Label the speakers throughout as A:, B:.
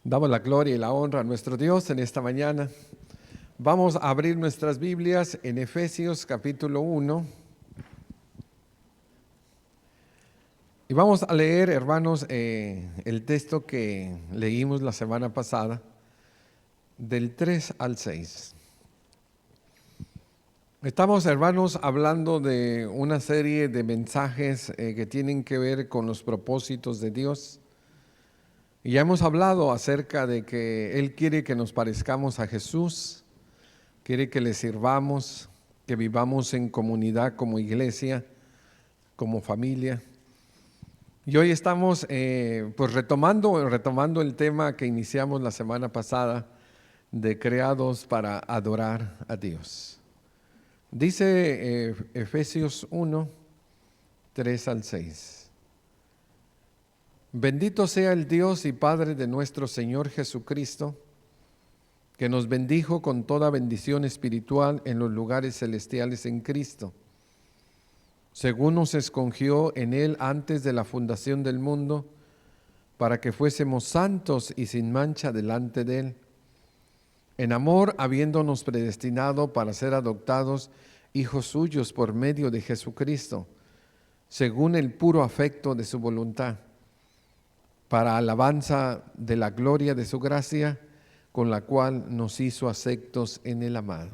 A: Damos la gloria y la honra a nuestro Dios en esta mañana. Vamos a abrir nuestras Biblias en Efesios capítulo 1. Y vamos a leer, hermanos, el texto que leímos la semana pasada, del 3 al 6. Estamos, hermanos, hablando de una serie de mensajes que tienen que ver con los propósitos de Dios. Y ya hemos hablado acerca de que Él quiere que nos parezcamos a Jesús, quiere que le sirvamos, que vivamos en comunidad como iglesia, como familia. Y hoy estamos pues retomando el tema que iniciamos la semana pasada de creados para adorar a Dios. Dice Efesios 1, 3 al 6. Bendito sea el Dios y Padre de nuestro Señor Jesucristo, que nos bendijo con toda bendición espiritual en los lugares celestiales en Cristo, según nos escogió en Él antes de la fundación del mundo, para que fuésemos santos y sin mancha delante de Él, en amor habiéndonos predestinado para ser adoptados hijos suyos por medio de Jesucristo, según el puro afecto de su voluntad, para alabanza de la gloria de su gracia, con la cual nos hizo aceptos en el amado.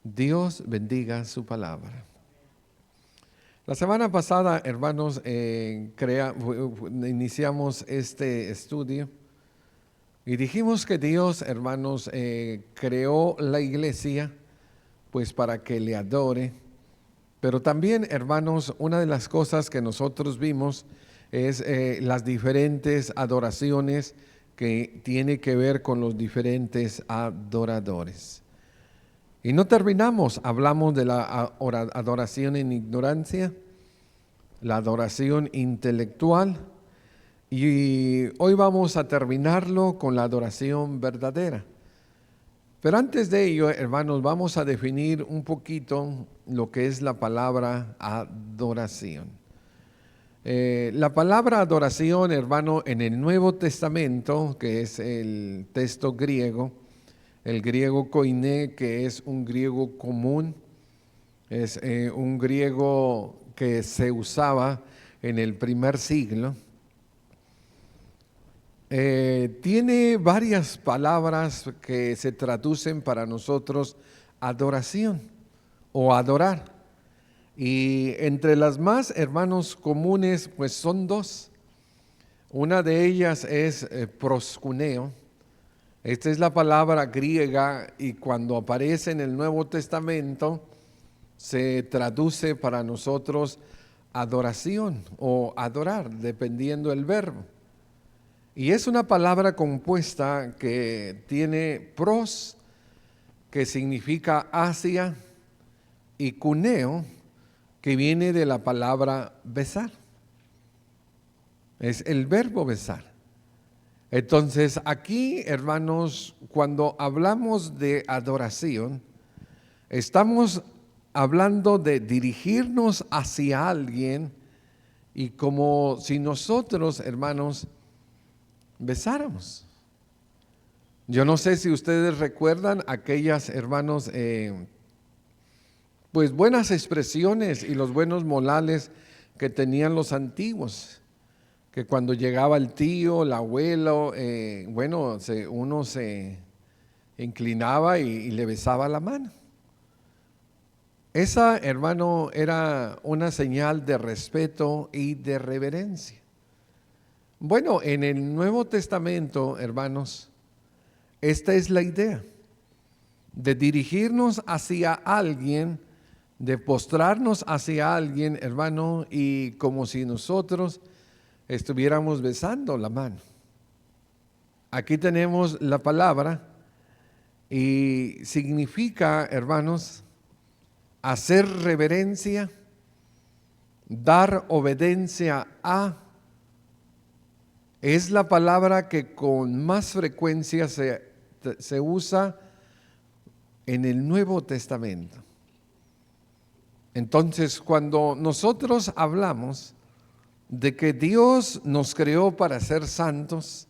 A: Dios bendiga su palabra. La semana pasada, hermanos, iniciamos este estudio y dijimos que Dios, hermanos, creó la iglesia pues para que le adore, pero también, hermanos, una de las cosas que nosotros vimos es las diferentes adoraciones que tiene que ver con los diferentes adoradores. Y no terminamos, hablamos de la adoración en ignorancia, la adoración intelectual, y hoy vamos a terminarlo con la adoración verdadera. Pero antes de ello, hermanos, vamos a definir un poquito lo que es la palabra adoración. La palabra adoración, hermano, en el Nuevo Testamento, que es el texto griego, el griego koiné, que es un griego común, es un griego que se usaba en el primer siglo, tiene varias palabras que se traducen para nosotros adoración o adorar. Y entre las más, hermanos, comunes, pues son dos. Una de ellas es proskuneo. Esta es la palabra griega y cuando aparece en el Nuevo Testamento se traduce para nosotros adoración o adorar, dependiendo del verbo. Y es una palabra compuesta que tiene pros, que significa hacia, y kuneo, que viene de la palabra besar. Es el verbo besar. Entonces, aquí, hermanos, cuando hablamos de adoración, estamos hablando de dirigirnos hacia alguien y como si nosotros, hermanos, besáramos. Yo no sé si ustedes recuerdan aquellas, hermanos, pues buenas expresiones y los buenos modales que tenían los antiguos, que cuando llegaba el tío, el abuelo, uno se inclinaba y le besaba la mano. Esa, hermano, era una señal de respeto y de reverencia. Bueno, en el Nuevo Testamento, hermanos, esta es la idea de dirigirnos hacia alguien, de postrarnos hacia alguien, hermano, y como si nosotros estuviéramos besando la mano. Aquí tenemos la palabra y significa, hermanos, hacer reverencia, dar obediencia a. Es la palabra que con más frecuencia se usa en el Nuevo Testamento. Entonces, cuando nosotros hablamos de que Dios nos creó para ser santos,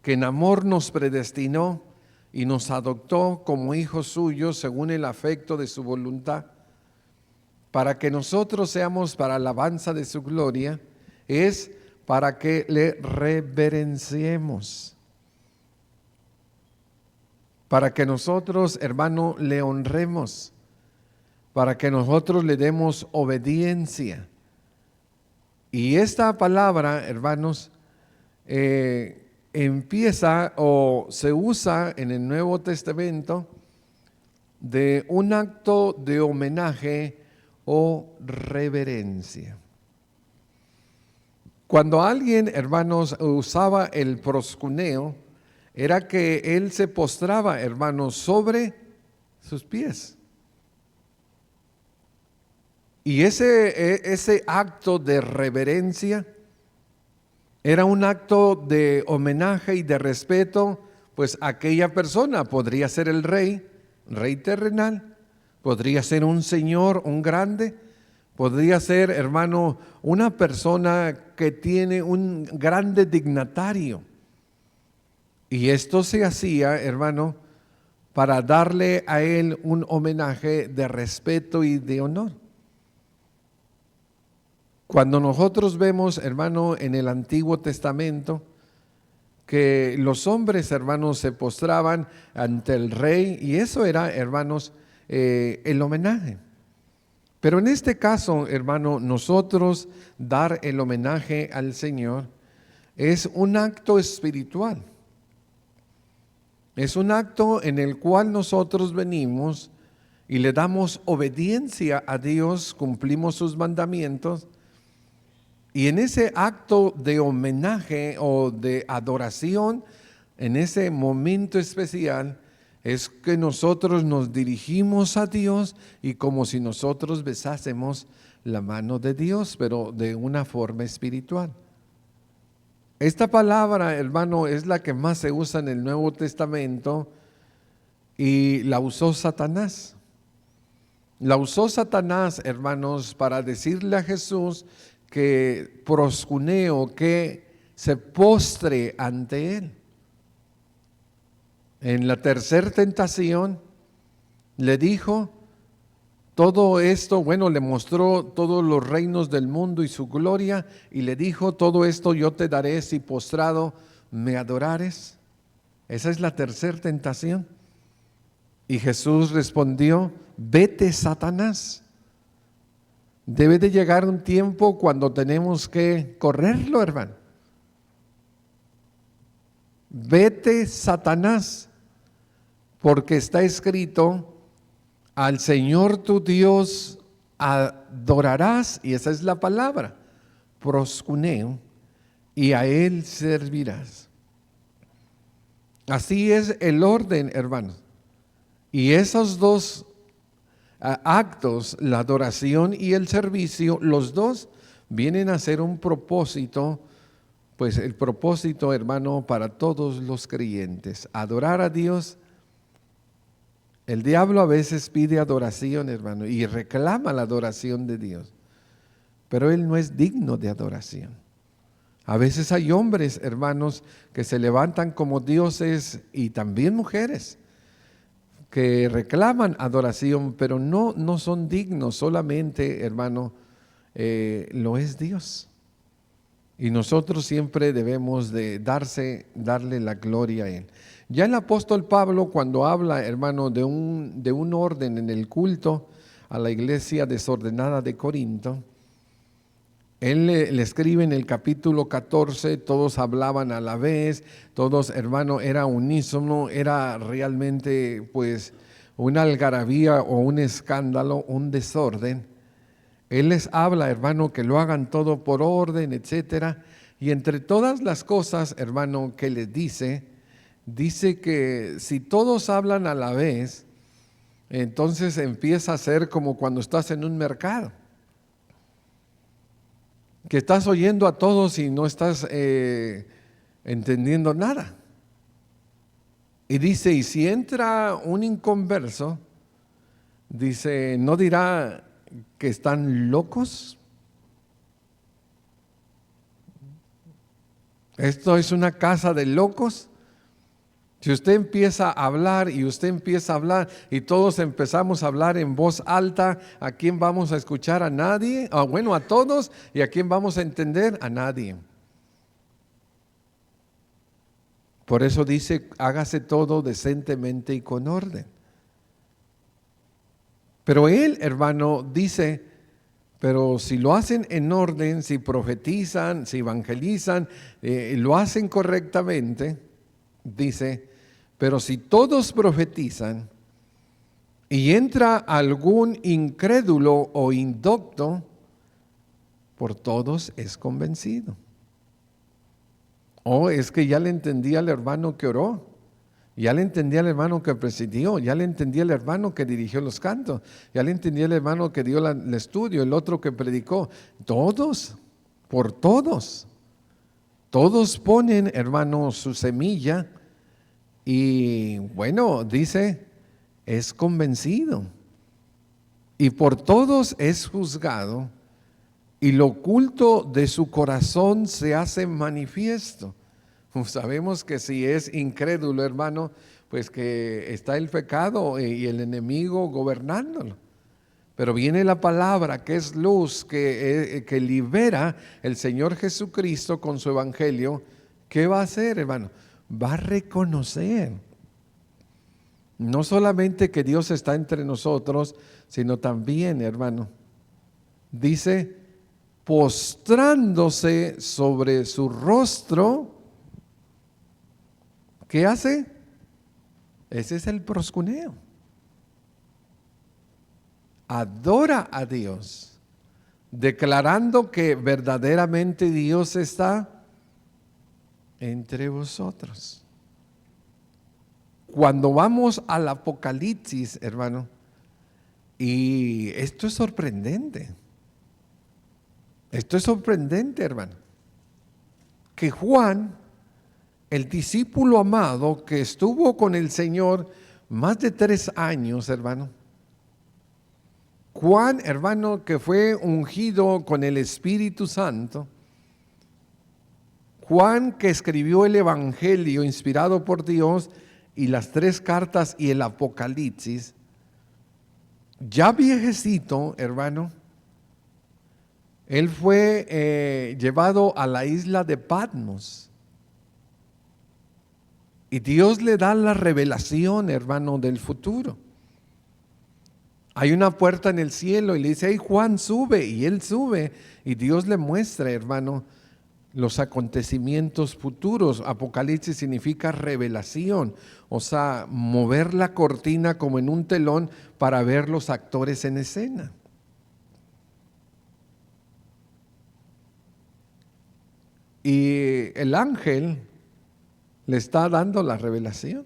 A: que en amor nos predestinó y nos adoptó como hijos suyos según el afecto de su voluntad, para que nosotros seamos para alabanza de su gloria, es para que le reverenciemos, para que nosotros, hermano, le honremos, para que nosotros le demos obediencia. Y esta palabra, hermanos, empieza o se usa en el Nuevo Testamento de un acto de homenaje o reverencia. Cuando alguien, hermanos, usaba el proscuneo, era que él se postraba, hermanos, sobre sus pies. Y ese acto de reverencia era un acto de homenaje y de respeto, pues aquella persona podría ser el rey terrenal, podría ser un señor, un grande, podría ser, hermano, una persona que tiene un grande dignatario. Y esto se hacía, hermano, para darle a él un homenaje de respeto y de honor. Cuando nosotros vemos, hermano, en el Antiguo Testamento, que los hombres, hermanos, se postraban ante el rey, y eso era, hermanos, el homenaje. Pero en este caso, hermano, nosotros dar el homenaje al Señor es un acto espiritual. Es un acto en el cual nosotros venimos y le damos obediencia a Dios, cumplimos sus mandamientos. Y en ese acto de homenaje o de adoración, en ese momento especial, es que nosotros nos dirigimos a Dios y como si nosotros besásemos la mano de Dios, pero de una forma espiritual. Esta palabra, hermano, es la que más se usa en el Nuevo Testamento y la usó Satanás. La usó Satanás, hermanos, para decirle a Jesús que proscuneo, que se postre ante él. En la tercera tentación le dijo todo esto, bueno, le mostró todos los reinos del mundo y su gloria y le dijo, todo esto yo te daré si postrado me adorares. Esa es la tercera tentación. Y Jesús respondió, vete, Satanás. Debe de llegar un tiempo cuando tenemos que correrlo, hermano. Vete, Satanás, porque está escrito, al Señor tu Dios adorarás, y esa es la palabra, proscuneo, y a Él servirás. Así es el orden, hermanos. Y esos dos actos, la adoración y el servicio, los dos vienen a ser un propósito, pues el propósito, hermano, para todos los creyentes, adorar a Dios. El diablo a veces pide adoración, hermano, y reclama la adoración de Dios, pero él no es digno de adoración. A veces hay hombres, hermanos, que se levantan como dioses y también mujeres que reclaman adoración, pero no son dignos, solamente, hermano, lo es Dios. Y nosotros siempre debemos de darle la gloria a Él. Ya el apóstol Pablo, cuando habla, hermano, de un orden en el culto a la iglesia desordenada de Corinto, él le escribe en el capítulo 14, todos hablaban a la vez, todos, hermano, era unísono, era realmente pues una algarabía o un escándalo, un desorden. Él les habla, hermano, que lo hagan todo por orden, etcétera. Y entre todas las cosas, hermano, que les dice que si todos hablan a la vez, entonces empieza a ser como cuando estás en un mercado, que estás oyendo a todos y no estás entendiendo nada. Y dice, y si entra un inconverso, dice, ¿no dirá que están locos? ¿Esto es una casa de locos? Si usted empieza a hablar y usted empieza a hablar y todos empezamos a hablar en voz alta, ¿a quién vamos a escuchar? ¿A nadie? Bueno, a todos. ¿Y a quién vamos a entender? A nadie. Por eso dice, hágase todo decentemente y con orden. Pero él, hermano, dice, pero si lo hacen en orden, si profetizan, si evangelizan, lo hacen correctamente, dice, pero si todos profetizan y entra algún incrédulo o indocto, por todos es convencido. Es que ya le entendí al hermano que oró, ya le entendí al hermano que presidió, ya le entendí al hermano que dirigió los cantos, ya le entendí al hermano que dio el estudio, el otro que predicó. Todos, por todos. Todos ponen, hermano, su semilla y bueno, dice, es convencido. Y por todos es juzgado y lo oculto de su corazón se hace manifiesto. Sabemos que si es incrédulo, hermano, pues que está el pecado y el enemigo gobernándolo. Pero viene la palabra que es luz, que libera el Señor Jesucristo con su evangelio. ¿Qué va a hacer, hermano? Va a reconocer no solamente que Dios está entre nosotros, sino también, hermano, dice, postrándose sobre su rostro. ¿Qué hace? Ese es el proscuneo. Adora a Dios, declarando que verdaderamente Dios está entre vosotros. Cuando vamos al Apocalipsis, hermano, y esto es sorprendente, hermano, que Juan, el discípulo amado que estuvo con el Señor más de 3 años, hermano. Juan, hermano, que fue ungido con el Espíritu Santo. Juan, que escribió el Evangelio inspirado por Dios y las 3 cartas y el Apocalipsis. Ya viejecito, hermano, él fue llevado a la isla de Patmos. Y Dios le da la revelación, hermano, del futuro. Hay una puerta en el cielo y le dice, hey Juan, sube. Y él sube y Dios le muestra, hermano, los acontecimientos futuros. Apocalipsis significa revelación, o sea, mover la cortina como en un telón para ver los actores en escena. Y el ángel le está dando la revelación.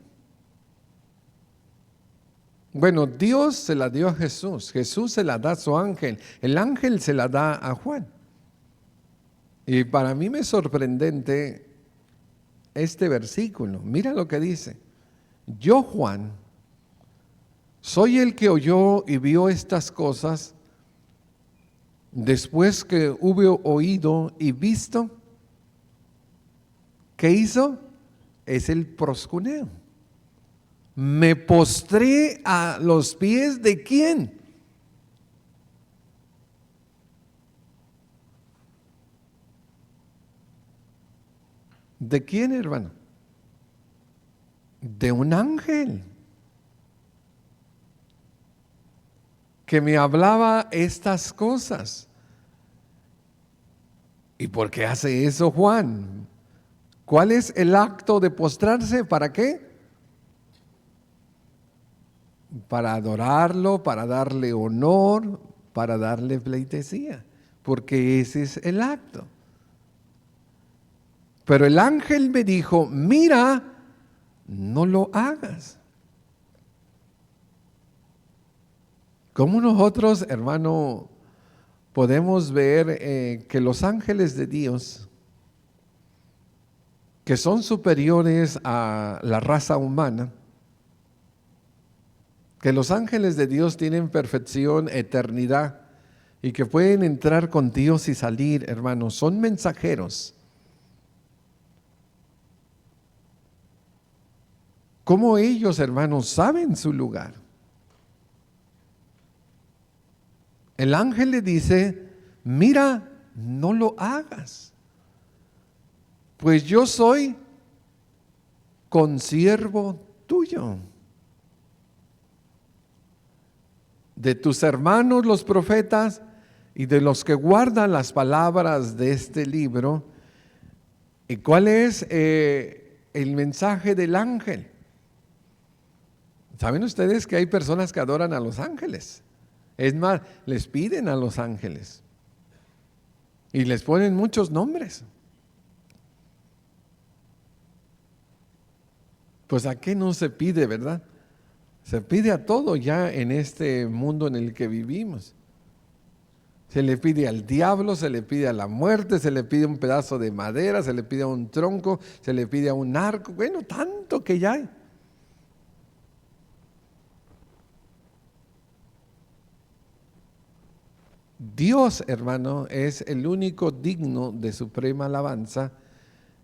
A: Bueno, Dios se la dio a Jesús, Jesús se la da a su ángel, el ángel se la da a Juan. Y para mí me es sorprendente este versículo. Mira lo que dice. Yo, Juan, soy el que oyó y vio estas cosas después que hube oído y visto. ¿Qué hizo? Es el proscuneo. Me postré a los pies de ¿quién? ¿De quién, hermano? De un ángel que me hablaba estas cosas. ¿Y por qué hace eso Juan? ¿Cuál es el acto de postrarse? ¿Para qué? Para adorarlo, para darle honor, para darle pleitesía, porque ese es el acto. Pero el ángel me dijo, mira, no lo hagas. ¿Cómo nosotros, hermano, podemos ver que los ángeles de Dios, que son superiores a la raza humana, que los ángeles de Dios tienen perfección, eternidad, y que pueden entrar con Dios y salir, hermanos, son mensajeros. cómo ellos, hermanos, saben su lugar. El ángel le dice, mira, no lo hagas, pues yo soy consiervo tuyo. De tus hermanos los profetas y de los que guardan las palabras de este libro. ¿Y cuál es el mensaje del ángel? ¿Saben ustedes que hay personas que adoran a los ángeles? Es más, les piden a los ángeles y les ponen muchos nombres. Pues ¿a qué no se pide, verdad? Se pide a todo ya en este mundo en el que vivimos. Se le pide al diablo, se le pide a la muerte, se le pide un pedazo de madera, se le pide a un tronco, se le pide a un arco. Bueno, tanto que ya hay. Dios, hermano, es el único digno de suprema alabanza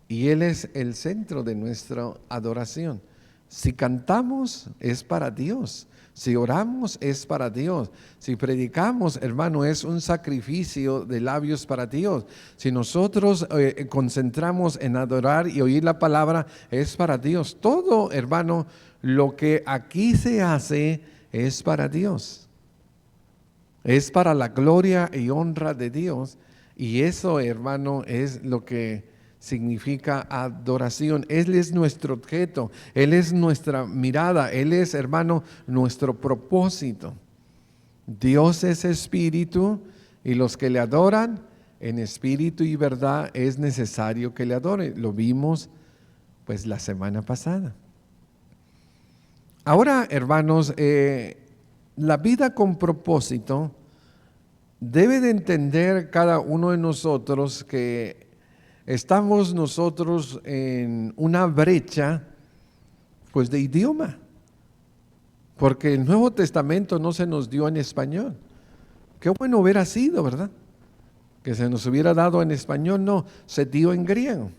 A: y Él es el centro de nuestra adoración. Si cantamos, es para Dios. Si oramos, es para Dios. Si predicamos, hermano, es un sacrificio de labios para Dios. Si nosotros concentramos en adorar y oír la palabra, es para Dios. Todo, hermano, lo que aquí se hace es para Dios. Es para la gloria y honra de Dios. Y eso, hermano, es lo que significa adoración. Él es nuestro objeto, Él es nuestra mirada, Él es, hermano, nuestro propósito. Dios es espíritu y los que le adoran en espíritu y verdad es necesario que le adoren. Lo vimos pues la semana pasada. Ahora, hermanos, la vida con propósito debe de entender cada uno de nosotros que estamos nosotros en una brecha pues de idioma, porque el Nuevo Testamento no se nos dio en español. Qué bueno hubiera sido, ¿verdad? Que se nos hubiera dado en español, no, se dio en griego.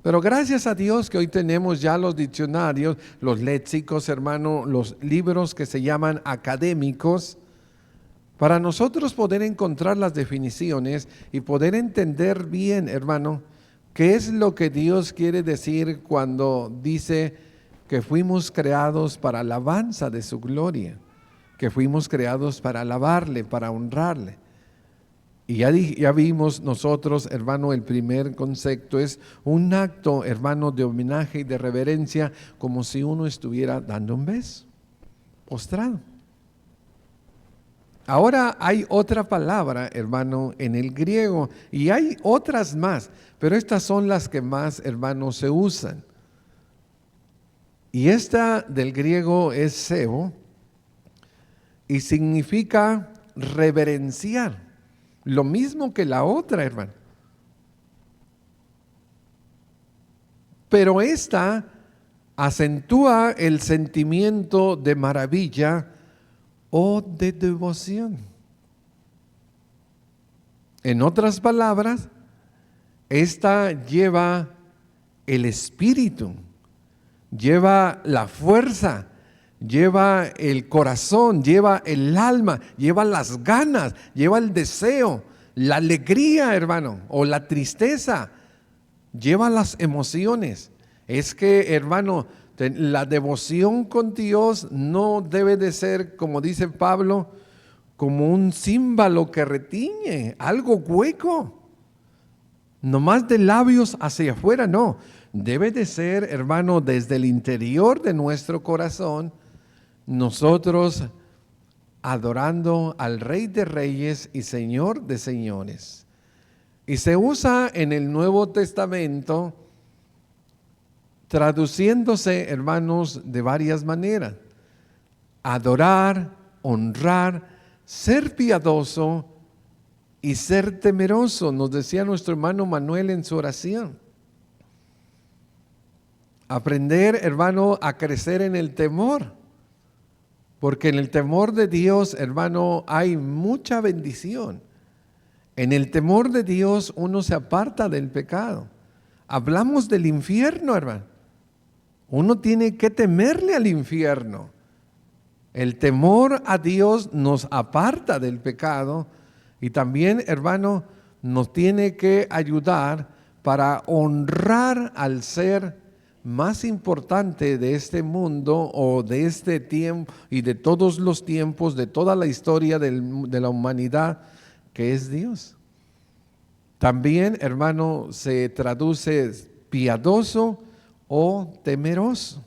A: Pero gracias a Dios que hoy tenemos ya los diccionarios, los léxicos, hermano, los libros que se llaman académicos, para nosotros poder encontrar las definiciones y poder entender bien, hermano, qué es lo que Dios quiere decir cuando dice que fuimos creados para alabanza de su gloria, que fuimos creados para alabarle, para honrarle. Y ya vimos nosotros, hermano, el primer concepto es un acto, hermano, de homenaje y de reverencia, como si uno estuviera dando un beso, postrado. Ahora hay otra palabra, hermano, en el griego, y hay otras más, pero estas son las que más, hermano, se usan. Y esta del griego es seo, y significa reverenciar. Lo mismo que la otra, hermano. Pero esta acentúa el sentimiento de maravilla o de devoción. En otras palabras, esta lleva el espíritu, lleva la fuerza, lleva el corazón, lleva el alma, lleva las ganas, lleva el deseo, la alegría, hermano, o la tristeza, lleva las emociones. Es que, hermano, la devoción con Dios no debe de ser, como dice Pablo, como un címbalo que retiñe, algo hueco, nomás de labios hacia afuera, no. Debe de ser, hermano, desde el interior de nuestro corazón, nosotros adorando al Rey de Reyes y Señor de Señores. Y se usa en el Nuevo Testamento traduciéndose, hermanos, de varias maneras. Adorar, honrar, ser piadoso y ser temeroso, nos decía nuestro hermano Manuel en su oración. Aprender, hermano, a crecer en el temor. Porque en el temor de Dios, hermano, hay mucha bendición. En el temor de Dios uno se aparta del pecado. Hablamos del infierno, hermano. Uno tiene que temerle al infierno. El temor a Dios nos aparta del pecado y también, hermano, nos tiene que ayudar para honrar al ser más importante de este mundo o de este tiempo y de todos los tiempos, de toda la historia de la humanidad, que es Dios. También, hermano, se traduce piadoso o temeroso.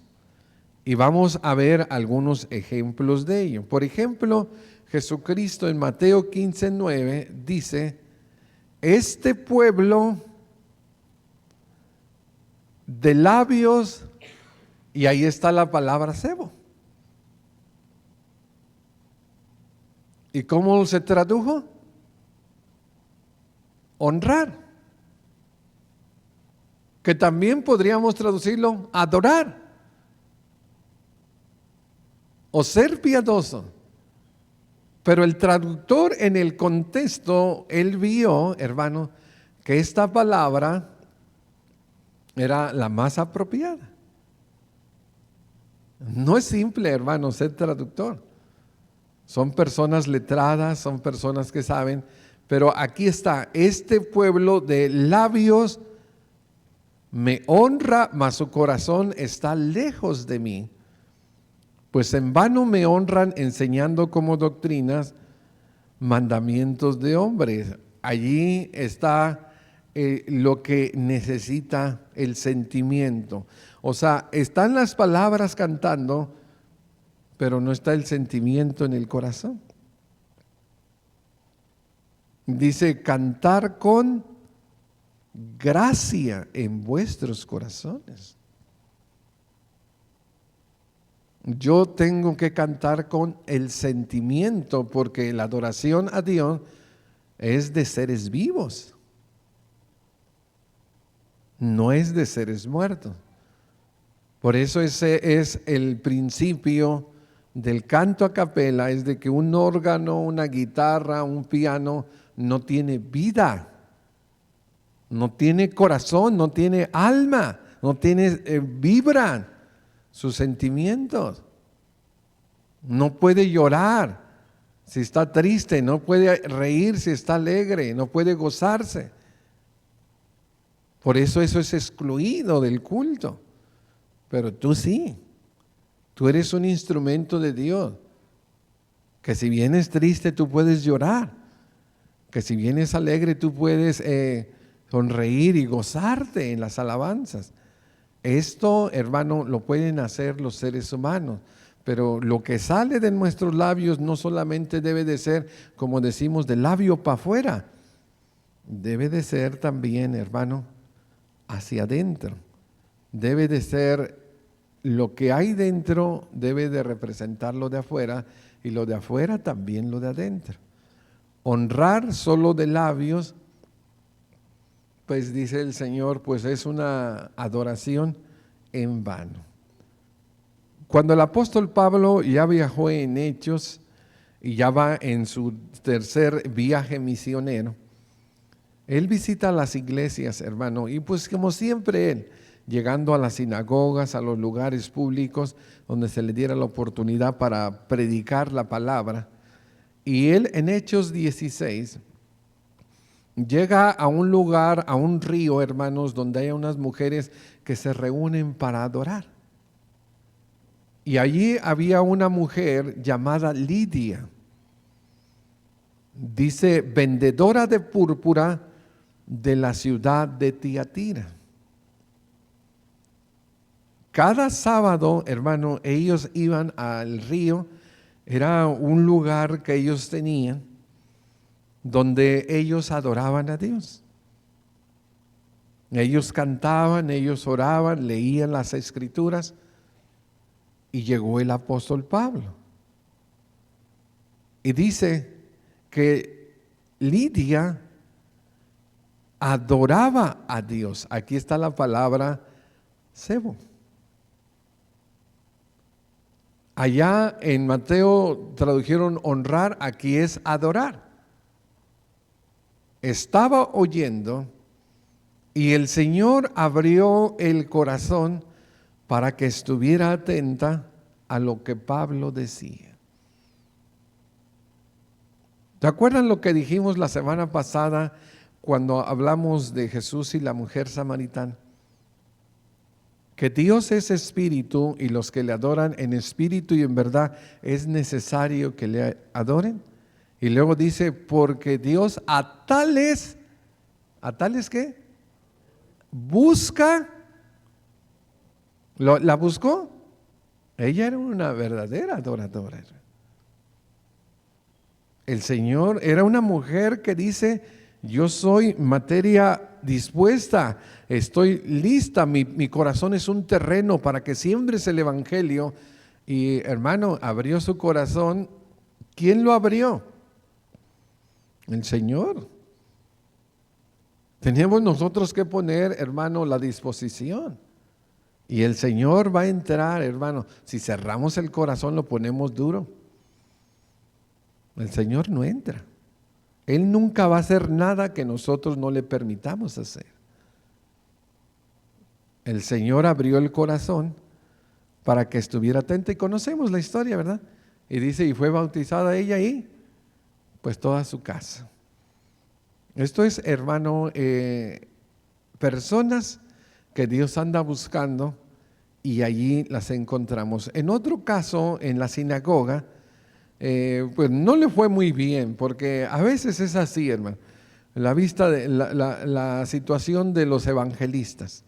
A: Y vamos a ver algunos ejemplos de ello. Por ejemplo, Jesucristo en Mateo 15:9 dice: este pueblo de labios, y ahí está la palabra sebo. ¿Y cómo se tradujo? Honrar. Que también podríamos traducirlo adorar o ser piadoso. Pero el traductor en el contexto, él vio, hermano, que esta palabra era la más apropiada. No es simple, hermano, ser traductor. Son personas letradas, son personas que saben, pero aquí está: este pueblo de labios me honra, mas su corazón está lejos de mí. Pues en vano me honran enseñando como doctrinas mandamientos de hombres. Allí está lo que necesita el sentimiento. O sea, están las palabras cantando, pero no está el sentimiento en el corazón. Dice: cantar con gracia en vuestros corazones. Yo tengo que cantar con el sentimiento, porque la adoración a Dios es de seres vivos, no es de seres muertos. Por eso ese es el principio del canto a capela, es de que un órgano, una guitarra, un piano no tiene vida, no tiene corazón, no tiene alma, no tiene vibran sus sentimientos. No puede llorar si está triste, no puede reír si está alegre, no puede gozarse. Por eso es excluido del culto. Pero tú sí, tú eres un instrumento de Dios, que si vienes triste tú puedes llorar, que si vienes alegre tú puedes sonreír y gozarte en las alabanzas. Esto, hermano, lo pueden hacer los seres humanos, pero lo que sale de nuestros labios no solamente debe de ser, como decimos, de labio para afuera, debe de ser también, hermano, hacia adentro. Debe de ser lo que hay dentro, debe de representar lo de afuera, y lo de afuera también lo de adentro. Honrar solo de labios, pues dice el Señor, pues es una adoración en vano. Cuando el apóstol Pablo ya viajó en Hechos y ya va en su tercer viaje misionero, él visita las iglesias, hermano, y pues como siempre él, llegando a las sinagogas, a los lugares públicos donde se le diera la oportunidad para predicar la palabra, y él en Hechos 16 llega a un lugar, a un río, hermanos, donde hay unas mujeres que se reúnen para adorar. Y allí había una mujer llamada Lidia, dice, vendedora de púrpura de la ciudad de Tiatira. Cada sábado, hermano, ellos iban al río, era un lugar que ellos tenían, donde ellos adoraban a Dios. Ellos cantaban, ellos oraban, leían las escrituras, y llegó el apóstol Pablo. Y dice que Lidia adoraba a Dios. Aquí está la palabra sebo. Allá en Mateo tradujeron honrar, aquí es adorar. Estaba oyendo y el Señor abrió el corazón para que estuviera atenta a lo que Pablo decía. ¿Se acuerdan lo que dijimos la semana pasada cuando hablamos de Jesús y la mujer samaritana? Que Dios es espíritu y los que le adoran en espíritu y en verdad es necesario que le adoren. Y luego dice, porque Dios ¿a tales qué? Busca. ¿La buscó? Ella era una verdadera adoradora. El Señor era una mujer que dice, yo soy materia dispuesta, estoy lista, mi corazón es un terreno para que siembres el evangelio. Y hermano, abrió su corazón. ¿Quién lo abrió? El Señor. Tenemos nosotros que poner, hermano, la disposición. Y el Señor va a entrar, hermano. Si cerramos el corazón, lo ponemos duro, el Señor no entra. Él nunca va a hacer nada que nosotros no le permitamos hacer. El Señor abrió el corazón para que estuviera atenta, y conocemos la historia, ¿verdad? Y dice, y fue bautizada ella y pues toda su casa. Esto es, hermano, personas que Dios anda buscando y allí las encontramos. En otro caso, en la sinagoga, pues no le fue muy bien, porque a veces es así, hermano, la situación de los evangelistas.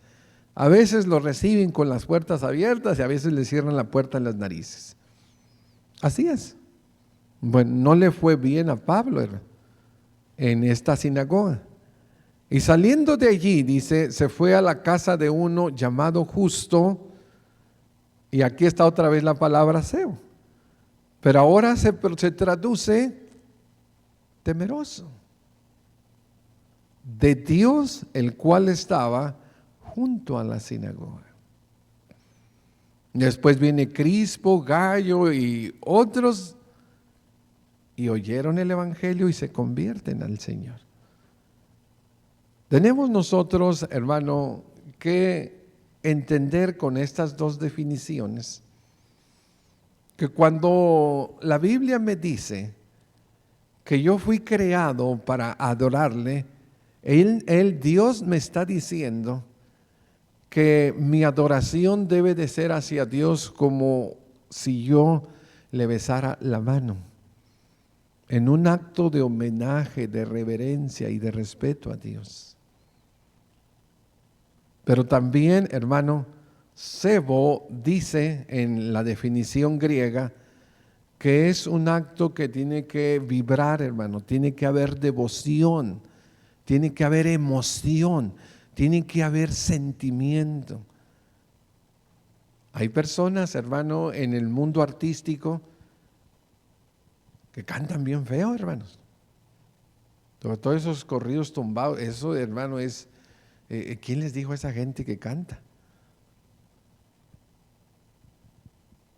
A: A veces los reciben con las puertas abiertas y a veces les cierran la puerta en las narices. Así es. Bueno, no le fue bien a Pablo, hermano, en esta sinagoga. Y saliendo de allí, dice, se fue a la casa de uno llamado Justo, y aquí está otra vez la palabra cebo, pero ahora se traduce temeroso, de Dios, el cual estaba junto a la sinagoga. Después viene Crispo, Gallo y otros, y oyeron el evangelio y se convierten al Señor. Tenemos nosotros, hermano, que entender con estas dos definiciones que cuando la Biblia me dice que yo fui creado para adorarle, Dios me está diciendo que mi adoración debe de ser hacia Dios como si yo le besara la mano, en un acto de homenaje, de reverencia y de respeto a Dios. Pero también, hermano, sebo dice en la definición griega que es un acto que tiene que vibrar, hermano, tiene que haber devoción, tiene que haber emoción, tiene que haber sentimiento. Hay personas, hermano, en el mundo artístico que cantan bien feo, hermanos. Todos esos corridos tumbados, eso, hermano, es... ¿quién les dijo a esa gente que canta?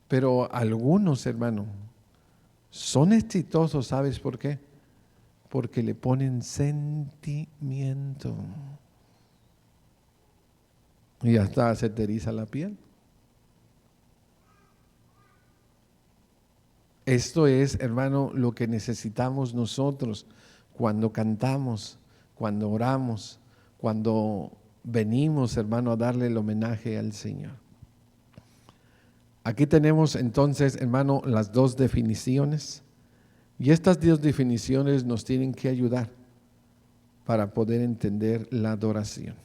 A: Pero algunos, hermano, son exitosos, ¿sabes por qué? Porque le ponen sentimiento. Y hasta se te eriza la piel. Esto es, hermano, lo que necesitamos nosotros cuando cantamos, cuando oramos, cuando venimos, hermano, a darle el homenaje al Señor. Aquí tenemos entonces, hermano, las dos definiciones. Y estas dos definiciones nos tienen que ayudar para poder entender la adoración.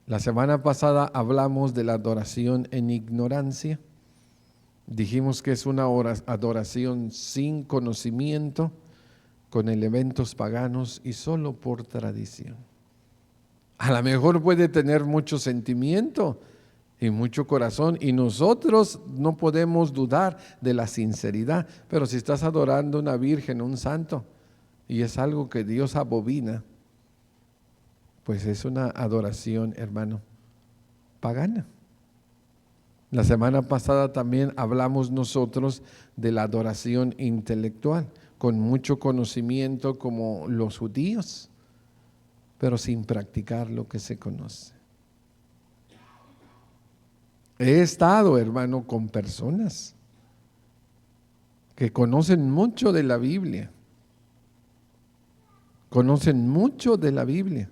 A: La semana pasada hablamos de la adoración en ignorancia. Dijimos que es una adoración sin conocimiento, con elementos paganos y solo por tradición. A lo mejor puede tener mucho sentimiento y mucho corazón, y nosotros no podemos dudar de la sinceridad, pero si estás adorando a una virgen, un santo, y es algo que Dios abomina, pues es una adoración, hermano, pagana. La semana pasada también hablamos nosotros de la adoración intelectual, con mucho conocimiento como los judíos, pero sin practicar lo que se conoce. He estado, hermano, con personas que conocen mucho de la Biblia, conocen mucho de la Biblia,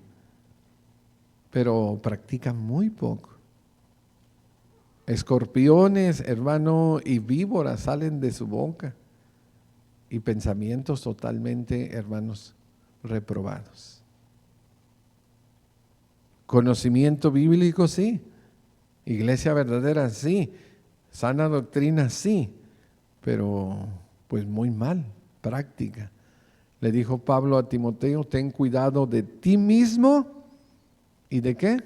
A: pero practican muy poco. Escorpiones, hermano, y víboras salen de su boca y pensamientos totalmente, hermanos, reprobados. Conocimiento bíblico, sí. Iglesia verdadera, sí. Sana doctrina, sí. Pero pues muy mal, práctica. Le dijo Pablo a Timoteo, ten cuidado de ti mismo y de qué,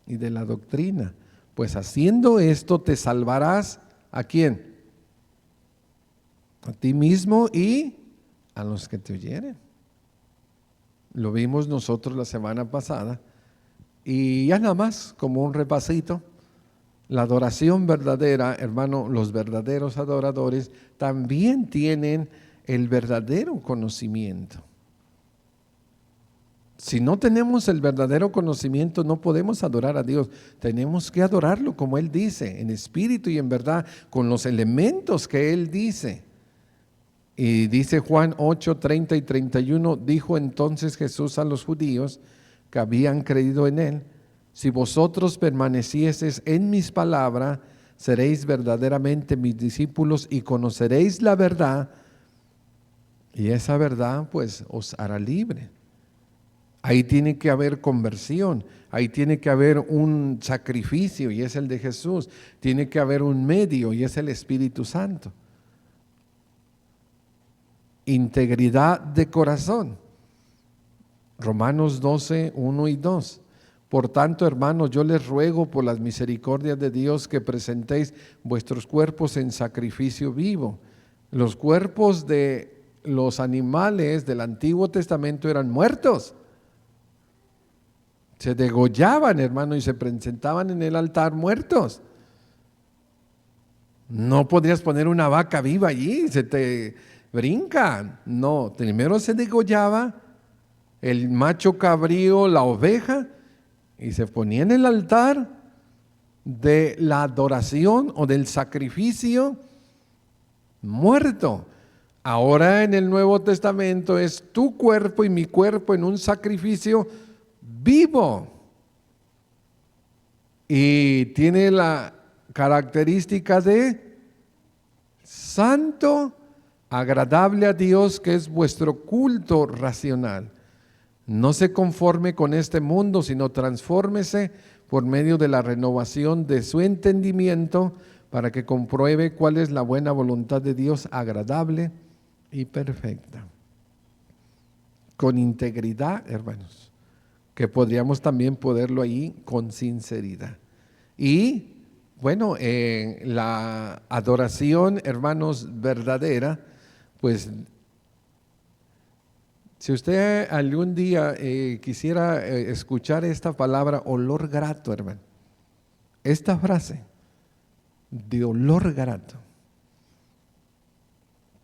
A: y de la doctrina, pues haciendo esto te salvarás. ¿A quién? A ti mismo y a los que te oyeren. Lo vimos nosotros la semana pasada y ya nada más como un repasito. La adoración verdadera, hermano, los verdaderos adoradores también tienen el verdadero conocimiento. Si no tenemos el verdadero conocimiento, no podemos adorar a Dios. Tenemos que adorarlo como Él dice, en espíritu y en verdad, con los elementos que Él dice. Y dice Juan 8, 30 y 31, dijo entonces Jesús a los judíos que habían creído en Él, si vosotros permanecieseis en mis palabras, seréis verdaderamente mis discípulos y conoceréis la verdad, y esa verdad pues os hará libre. Ahí tiene que haber conversión, ahí tiene que haber un sacrificio y es el de Jesús, tiene que haber un medio y es el Espíritu Santo. Integridad de corazón. Romanos 12, 1 y 2. Por tanto, hermanos, yo les ruego por las misericordias de Dios que presentéis vuestros cuerpos en sacrificio vivo. Los cuerpos de los animales del Antiguo Testamento eran muertos. Se degollaban, hermano, y se presentaban en el altar muertos. No podrías poner una vaca viva allí, se te brinca. No, primero se degollaba el macho cabrío, la oveja, y se ponía en el altar de la adoración o del sacrificio muerto. Ahora en el Nuevo Testamento es tu cuerpo y mi cuerpo en un sacrificio vivo. Y tiene la característica de santo, agradable a Dios, que es vuestro culto racional. No se conforme con este mundo, sino transfórmese por medio de la renovación de su entendimiento para que compruebe cuál es la buena voluntad de Dios, agradable y perfecta. Con integridad, hermanos, que podríamos también ponerlo ahí con sinceridad. Y bueno, la adoración, hermanos, verdadera, pues si usted algún día quisiera escuchar esta palabra olor grato, hermano, esta frase de olor grato,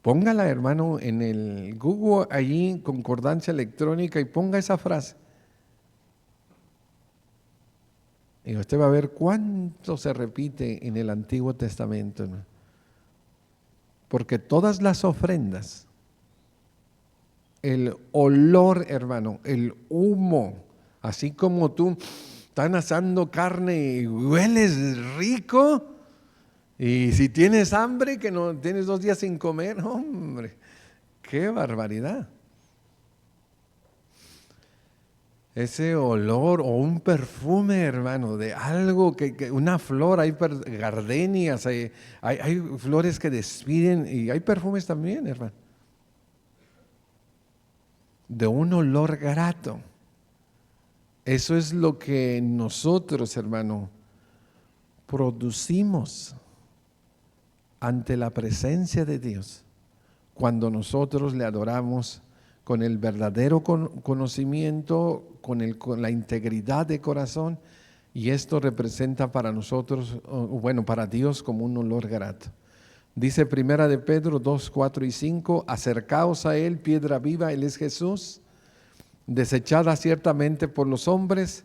A: póngala, hermano, en el Google, allí, concordancia electrónica, y ponga esa frase. Y usted va a ver cuánto se repite en el Antiguo Testamento, ¿no? Porque todas las ofrendas, el olor, hermano, el humo, así como tú están asando carne y hueles rico, y si tienes hambre, que no tienes 2 días sin comer, hombre, qué barbaridad. Ese olor o un perfume, hermano, de algo que una flor, hay gardenias, hay flores que despiden y hay perfumes también, hermano. De un olor grato. Eso es lo que nosotros, hermano, producimos ante la presencia de Dios cuando nosotros le adoramos con el verdadero conocimiento, con la integridad de corazón, y esto representa para nosotros, bueno, para Dios como un olor grato. Dice Primera de Pedro 2, 4 y 5, acercaos a Él, piedra viva, Él es Jesús, desechada ciertamente por los hombres,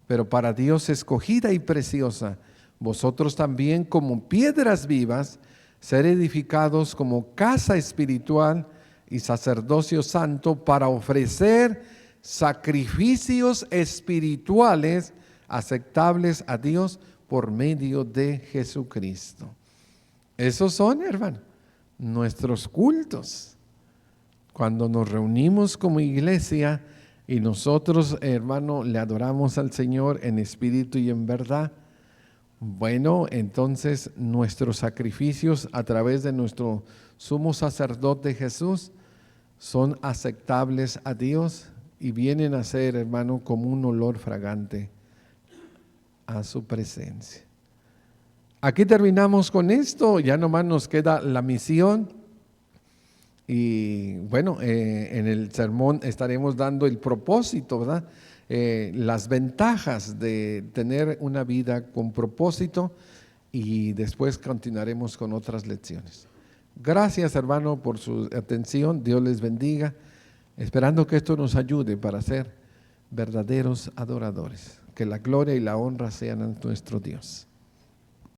A: pero para Dios escogida y preciosa. vosotros también como piedras vivas, ser edificados como casa espiritual y sacerdocio santo para ofrecer sacrificios espirituales aceptables a Dios por medio de Jesucristo. Esos son, hermano, nuestros cultos. Cuando nos reunimos como iglesia y nosotros, hermano, le adoramos al Señor en espíritu y en verdad, bueno, entonces nuestros sacrificios a través de nuestro sumo sacerdote Jesús son aceptables a Dios y vienen a ser, hermano, como un olor fragante a su presencia. Aquí terminamos con esto, ya nomás nos queda la misión. Y bueno, en el sermón estaremos dando el propósito, ¿verdad? Las ventajas de tener una vida con propósito, y después continuaremos con otras lecciones. Gracias, hermano, por su atención. Dios les bendiga, esperando que esto nos ayude para ser verdaderos adoradores. Que la gloria y la honra sean a nuestro Dios.